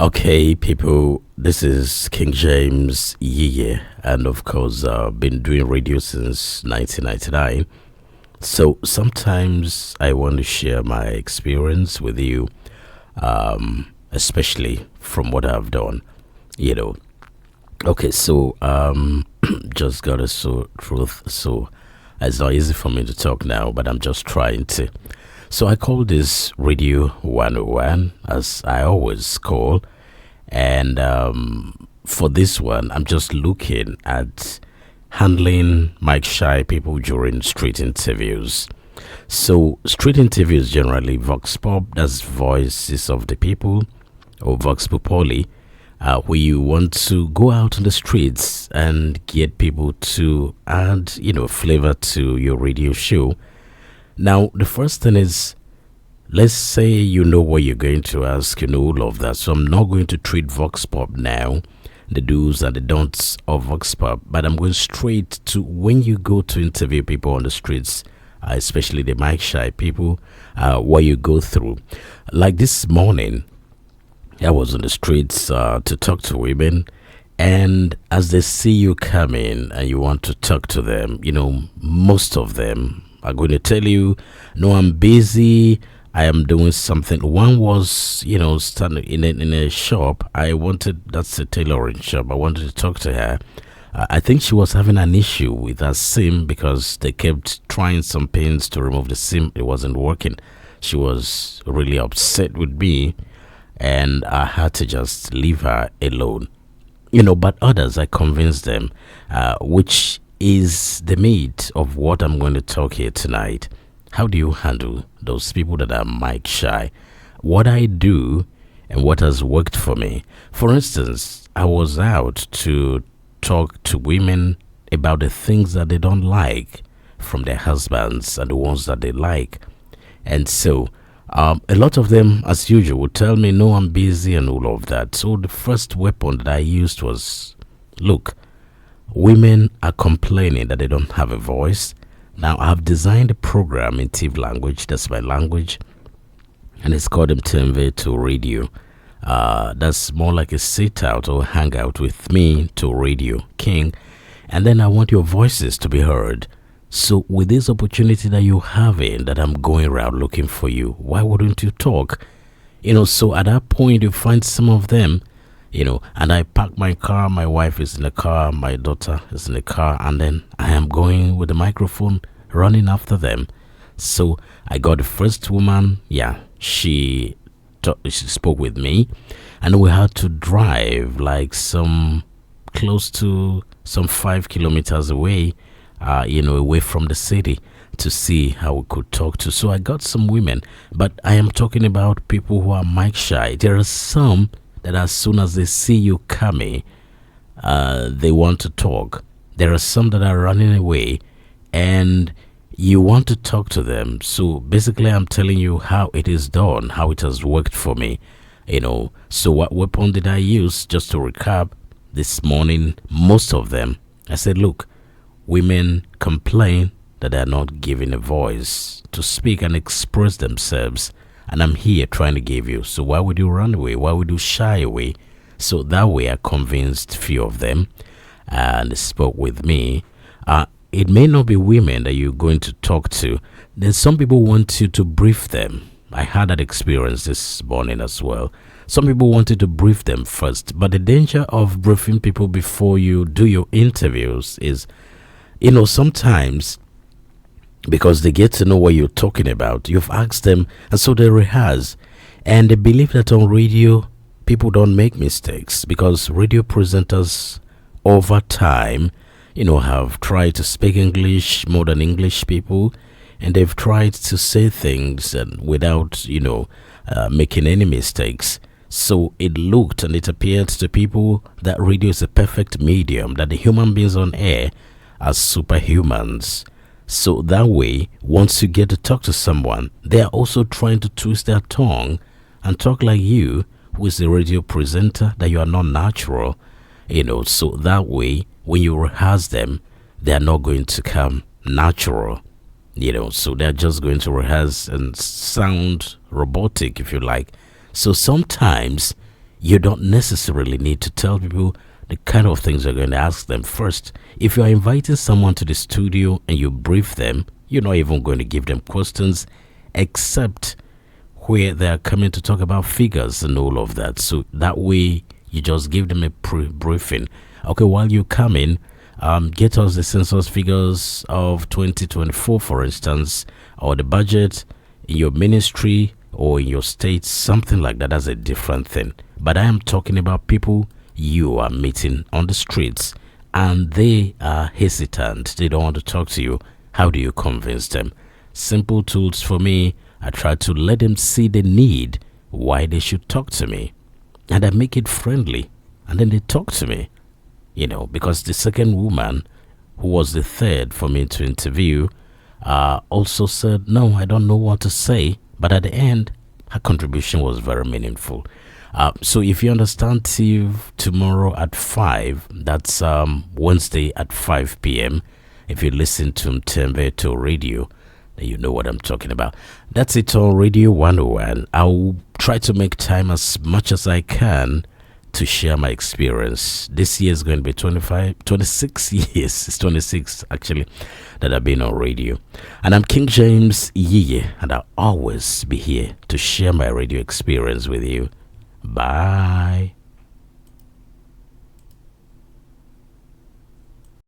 Okay, people, this is King James Yiye, and of course, been doing radio since 1999. So sometimes I want to share my experience with you, especially from what I've done. You know, okay, so just got a truth. So it's not easy for me to talk now, but I'm just trying to. So I call this Radio 101, as I always call. And for this one, I'm just looking at handling mic shy people during street interviews. So, street interviews generally vox pop, that's voices of the people, or vox populi, where you want to go out on the streets and get people to add, flavor to your radio show. Now, the first thing is, let's say you know what you're going to ask, all of that. So I'm not going to treat Vox Pop now, the do's and the don'ts of Vox Pop, but I'm going straight to when you go to interview people on the streets, especially the mic shy people, what you go through. Like this morning, I was on the streets to talk to women, and as they see you coming and you want to talk to them, most of them are going to tell you, no, I'm busy, I am doing something. One was, standing in a shop. That's a tailoring shop. I wanted to talk to her. I think she was having an issue with her SIM because they kept trying some pins to remove the SIM. It wasn't working. She was really upset with me, and I had to just leave her alone. But others, I convinced them, which is the meat of what I'm going to talk here tonight. How do you handle those people that are mic shy? What I do and what has worked for me. For instance, I was out to talk to women about the things that they don't like from their husbands and the ones that they like. And so a lot of them, as usual, would tell me, no, I'm busy and all of that. So the first weapon that I used was, look, women are complaining that they don't have a voice. Now, I've designed a program in Tiv language, that's my language, and it's called Mtemve to Radio. That's more like a sit-out or hangout with me to Radio King, and then I want your voices to be heard. So with this opportunity that you're having, that I'm going around looking for you, why wouldn't you talk? So at that point, you find some of them, and I park my car, my wife is in the car, my daughter is in the car, and then I am going with the microphone running after them. So I got the first woman, she spoke with me, and we had to drive like close to some 5 kilometers away, away from the city to see how we could talk to. So I got some women, but I am talking about people who are mic shy. There are some that as soon as they see you coming, they want to talk. There are some that are running away, and you want to talk to them. So basically, I'm telling you how it is done, how it has worked for me. So what weapon did I use? Just to recap, this morning, most of them, I said, look, women complain that they are not given a voice to speak and express themselves. And I'm here trying to give you. So why would you run away? Why would you shy away? So that way I convinced few of them and they spoke with me. It may not be women that you're going to talk to. There's some people want you to brief them. I had that experience this morning as well. Some people wanted to brief them first. But the danger of briefing people before you do your interviews is, sometimes because they get to know what you're talking about. You've asked them, and so they rehearse. And they believe that on radio, people don't make mistakes, because radio presenters over time, have tried to speak English more than English people, and they've tried to say things and without, making any mistakes. So it looked and it appeared to people that radio is a perfect medium, that the human beings on air are superhumans. So that way, once you get to talk to someone, they are also trying to twist their tongue and talk like you, who is a radio presenter, that you are not natural. So that way, when you rehearse them, they are not going to come natural. So they're just going to rehearse and sound robotic, if you like. So sometimes You don't necessarily need to tell people the kind of things you're going to ask them. First, if you're inviting someone to the studio and you brief them, you're not even going to give them questions except where they're coming to talk about figures and all of that. So that way, you just give them a briefing. Okay, while you come in, get us the census figures of 2024, for instance, or the budget in your ministry or in your state, something like that. That's a different thing. But I am talking about people you are meeting on the streets and they are hesitant. They don't want to talk to you. How do you convince them? Simple tools for me. I try to let them see the need, why they should talk to me. And I make it friendly. And then they talk to me. Because the second woman, who was the third for me to interview, also said, no, I don't know what to say. But at the end, her contribution was very meaningful. So if you understand Steve, tomorrow at 5, that's Wednesday at 5 p.m. If you listen to Mtembeto Radio, then you know what I'm talking about. That's it on Radio 101. I'll try to make time as much as I can to share my experience. This year is going to be 26 years. It's 26 actually that I've been on radio. And I'm King James YiYE, and I'll always be here to share my radio experience with you. Bye.